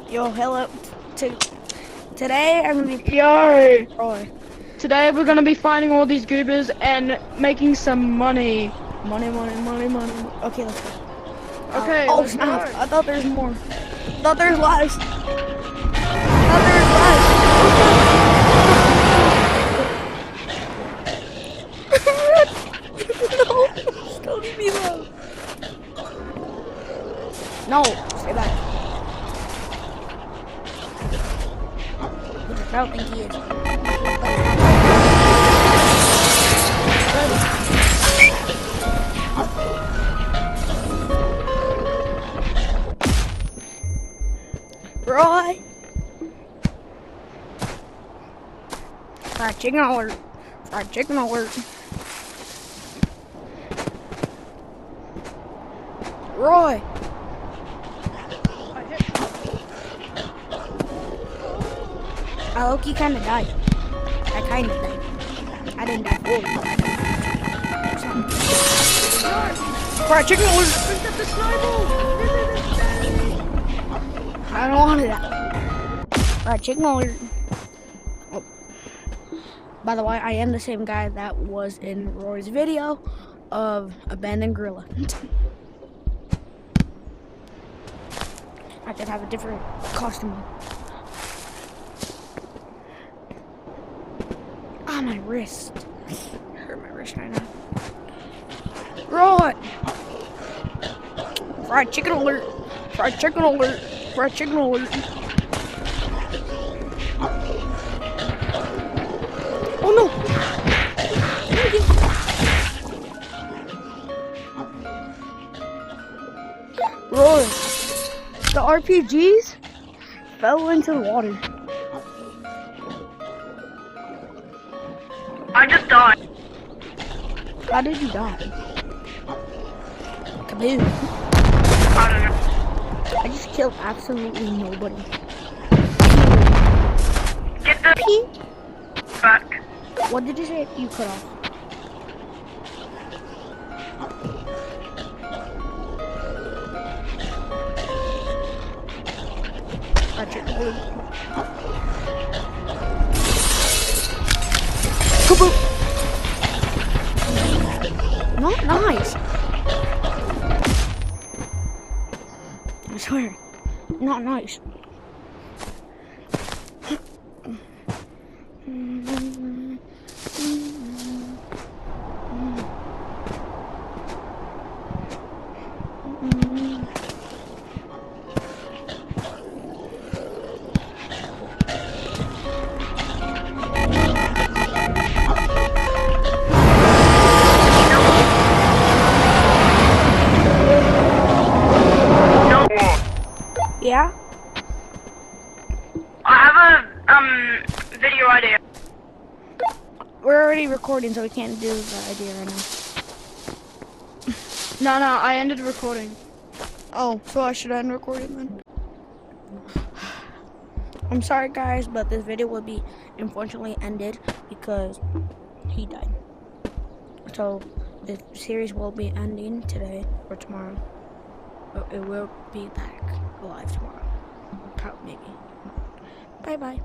Yo, hello. Today I'm gonna be Yo! Roy. Today we're gonna be finding all these goobers and making some money. Money. Okay, let's go. Okay, Oh let's snap! go. I thought there's more. I thought there's less. I thought there's less. No, don't leave me alone. No, stay back. I don't think he is. Roy! Fried chicken alert. Fried chicken alert. Roy! I low-key kinda died. I kinda died. I didn't die fully. Fried chicken alert! I don't want that. Fried chicken alert. Oh. By the way, I am the same guy that was in Roy's video of abandoned gorilla. I just have a different costume. Ah, my wrist. Hurt my wrist right now. Roy! Fried chicken alert! Fried chicken alert! Fried chicken alert! Oh no! Roy! The RPGs fell into the water. I just died. How did you die? Kaboom. I don't know. I just killed absolutely nobody. Get the Pee? back. What did you say you cut off? Kaboom! Not nice. I swear, not nice. Yeah? I have a video idea. We're already recording, so we can't do the idea right now. No, I ended recording. Oh, so I should end recording then? I'm sorry guys, but this video will be unfortunately ended because he died. So the series will be ending today or tomorrow. But it will be back live tomorrow. Probably maybe. Bye bye.